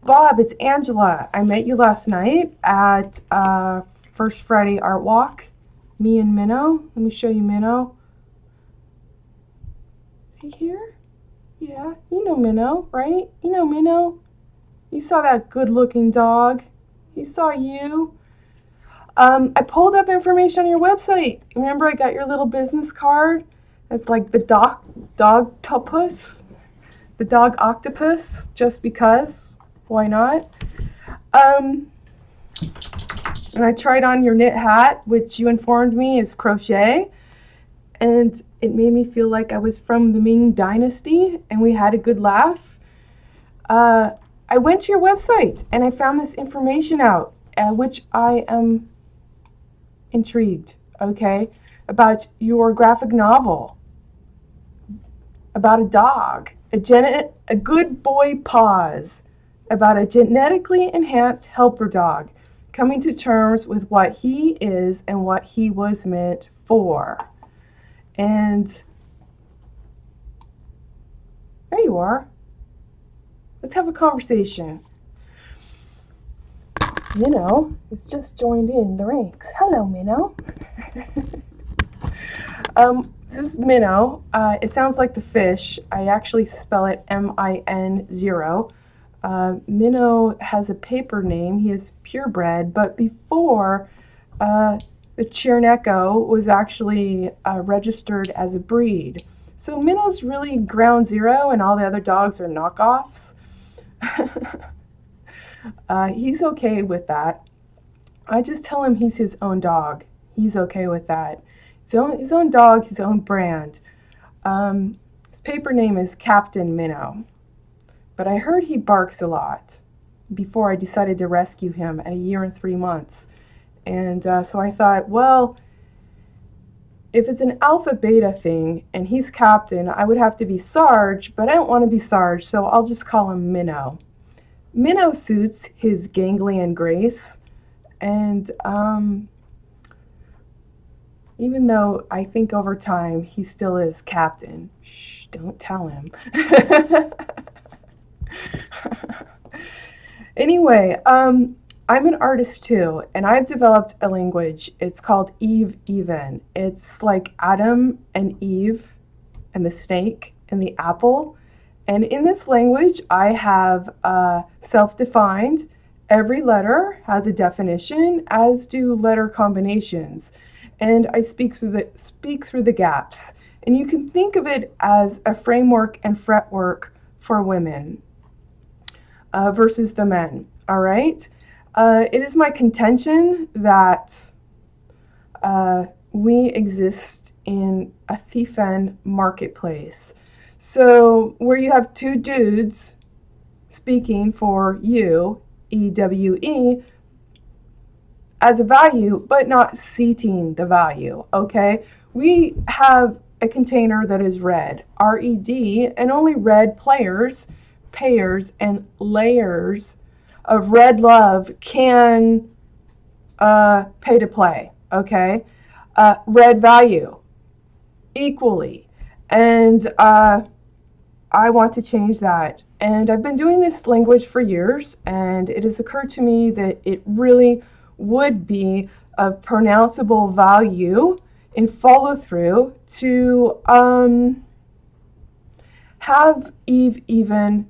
Bob, it's Angela. I met you last night at First Friday Art Walk. Me and Minnow. Let me show you Minnow. Is he here? Yeah, you know Minnow, right? You know Minnow. You saw that good-looking dog. He saw you. I pulled up information on your website. Remember I got your little business card? It's like the dog-topus, the dog octopus, just because. Why not? And I tried on your knit hat, which you informed me is crochet, and it made me feel like I was from the Ming Dynasty, and we had a good laugh. I went to your website, and I found this information out, which I am intrigued, okay, about your graphic novel, about a dog, a good boy paws, about a genetically enhanced helper dog coming to terms with what he is and what he was meant for. And there you are. Let's have a conversation. Minnow has just joined in the ranks. Hello, Minnow. This is Minnow. It sounds like the fish. I actually spell it M-I-N-0. Minnow has a paper name. He is purebred, but before the Chernecco was actually registered as a breed. So Minnow's really ground zero, and all the other dogs are knockoffs. He's okay with that. I just tell him he's his own dog. He's okay with that. His own dog, his own brand. His paper name is Captain Minnow. But I heard he barks a lot before I decided to rescue him at 1 year and 3 months. And so I thought, well, if it's an alpha-beta thing and he's Captain, I would have to be Sarge, but I don't want to be Sarge, so I'll just call him Minnow. Minnow suits his ganglion grace, and even though I think over time he still is Captain. Shh, don't tell him. Anyway, I'm an artist too, and I've developed a language. It's called Eve-Even. It's like Adam and Eve and the snake and the apple. And in this language, I have self-defined. Every letter has a definition, as do letter combinations. And I speak through the gaps. And you can think of it as a framework and fretwork for women versus the men. All right? It is my contention that we exist in a thief-end marketplace. So where you have two dudes speaking for you, EWE, as a value, but not seating the value, okay? We have a container that is red, R-E-D, and only red players, payers, and layers of red love can pay to play, okay? Red value, equally. And I want to change that. And I've been doing this language for years, and it has occurred to me that it really would be of pronounceable value in follow-through to have Eve-Even,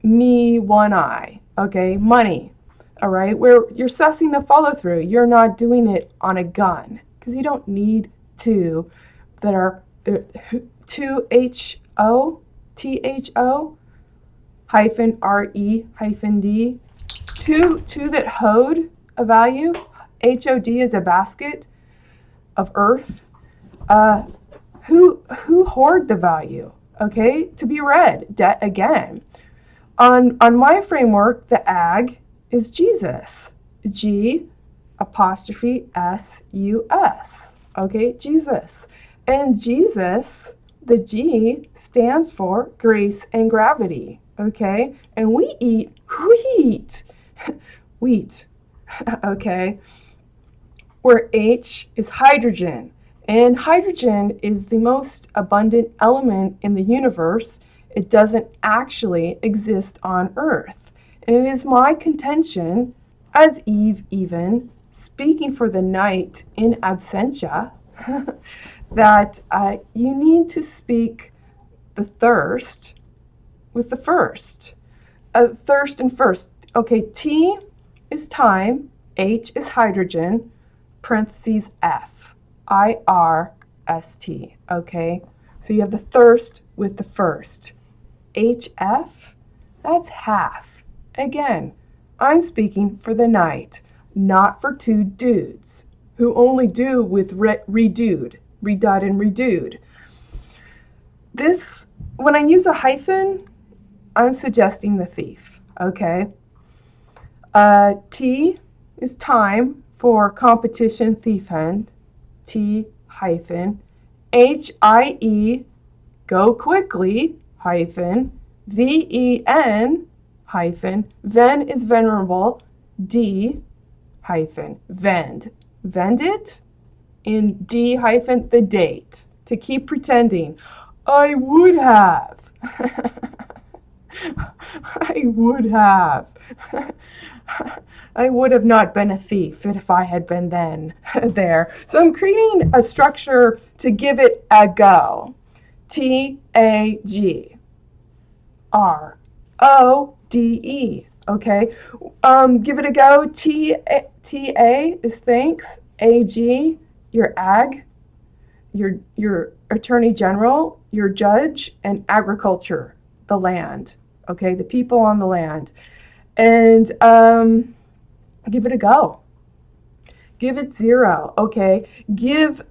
me, one eye, okay? Money, all right? Where you're sussing the follow-through. You're not doing it on a gun, because you don't need two that are two H-O, hyphen R-E hyphen D, two that hoed a value. H-O-D is a basket of earth. Who hoard the value, okay? To be read, debt again. On my framework, the ag is Jesus. G apostrophe S-U-S, okay? Jesus. And Jesus, the G, stands for grace and gravity, okay? And we eat wheat, wheat, okay? Where H is hydrogen. And hydrogen is the most abundant element in the universe. It doesn't actually exist on Earth. And it is my contention, as Eve even, speaking for the night in absentia, that you need to speak the thirst with the first. Thirst and first. Okay, T is time, H is hydrogen, parentheses F, IRST. Okay, so you have the thirst with the first. HF, that's half. Again, I'm speaking for the night, not for two dudes who only do with redud and redud. This, when I use a hyphen, I'm suggesting the thief, okay? T is time for competition thief hen, T hyphen, HIE, go quickly, hyphen, VEN, hyphen, ven is venerable, D, hyphen, vend. Vend it in D hyphen the date. To keep pretending, I would have. I would have. I would have not been a thief if I had been then there. So I'm creating a structure to give it a go. TAG. RODE. Okay. Give it a go. TA is thanks. AG, your ag, your attorney general, your judge, and agriculture, the land. Okay, the people on the land. And give it a go. Give it 0, okay? Give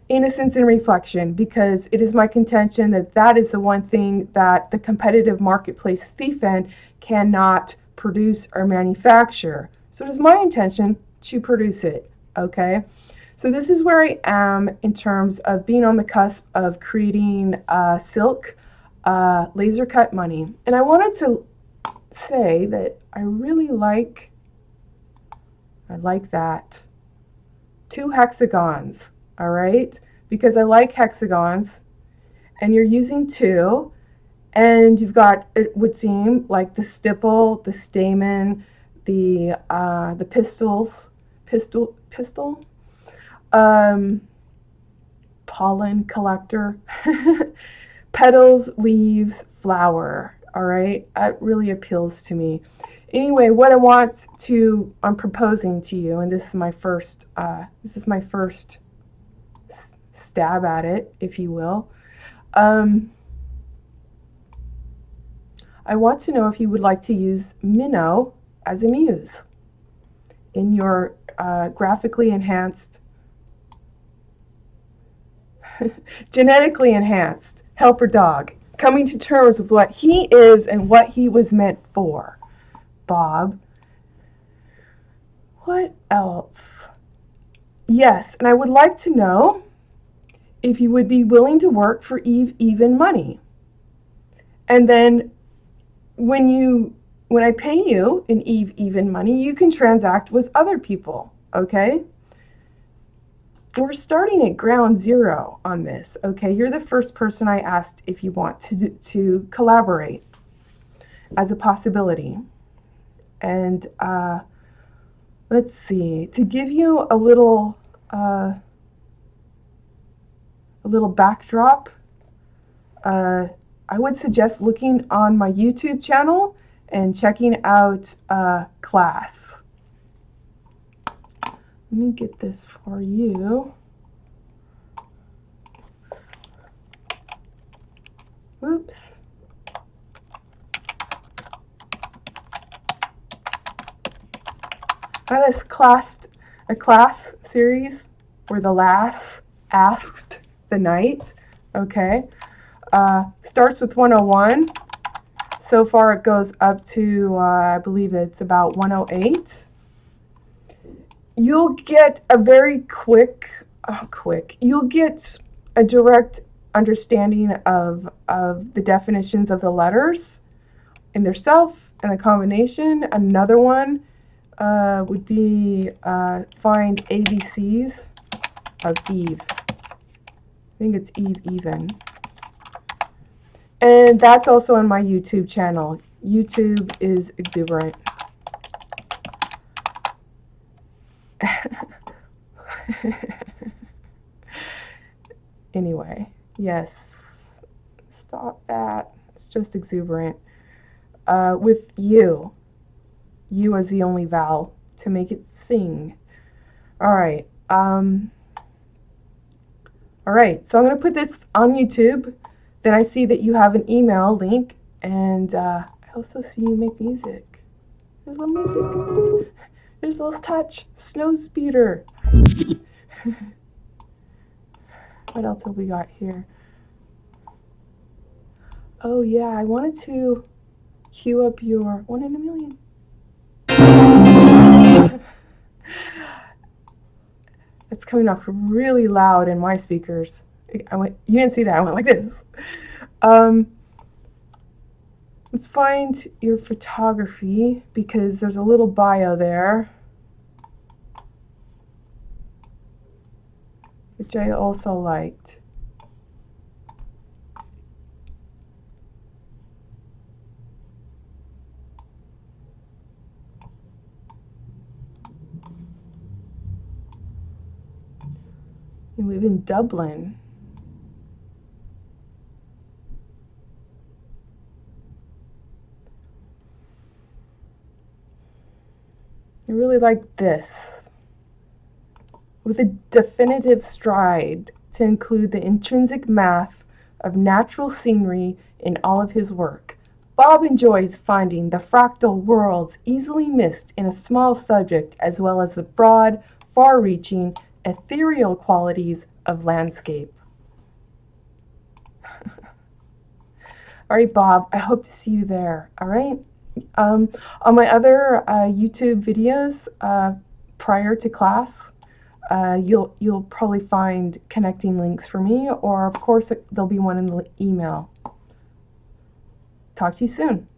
innocence and reflection, because it is my contention that that is the one thing that the competitive marketplace thief end cannot produce or manufacture. So it is my intention to produce it, okay? So this is where I am in terms of being on the cusp of creating silk laser cut money. And I wanted to say that I really like that. 2 hexagons, all right? Because I like hexagons, and you're using 2, and you've got, it would seem like the stipple, the stamen, the pistil, pollen collector, petals, leaves, flower, all right? That really appeals to me. Anyway, what I'm proposing to you, and this is my first stab at it, if you will. I want to know if you would like to use minnow as a muse in your graphically enhanced, genetically enhanced helper dog, coming to terms with what he is and what he was meant for. Bob. What else? Yes, and I would like to know if you would be willing to work for Eve even money. And then when I pay you in Eve even money, you can transact with other people, okay? We're starting at ground zero on this, okay? You're the first person I asked if you want to collaborate as a possibility. And let's see, to give you a little backdrop, I would suggest looking on my YouTube channel and checking out class. Let me get this for you. Oops. I had a class series where the lass asked the knight, okay? Starts with 101. So far it goes up to, I believe it's about 108. You'll get a very you'll get a direct understanding of the definitions of the letters in their self and the combination. Another one would be find ABCs of Eve. I think it's Eve even. And that's also on my YouTube channel. YouTube is exuberant. Anyway, yes, stop that. It's just exuberant. With you as the only vowel to make it sing. All right. All right. So I'm going to put this on YouTube. Then I see that you have an email link, and I also see you make music. There's a little music. There's a little touch. Snow speeder. What else have we got here? Oh yeah, I wanted to cue up your 1 in a million. It's coming off really loud in my speakers. You didn't see that, I went like this. Let's find your photography because there's a little bio there, which I also liked. You live in Dublin. I really like this. With a definitive stride to include the intrinsic math of natural scenery in all of his work, Bob enjoys finding the fractal worlds easily missed in a small subject as well as the broad, far-reaching, ethereal qualities of landscape. All right, Bob, I hope to see you there, all right? On my other YouTube videos prior to class, you'll probably find connecting links for me, or of course there'll be one in the email. Talk to you soon.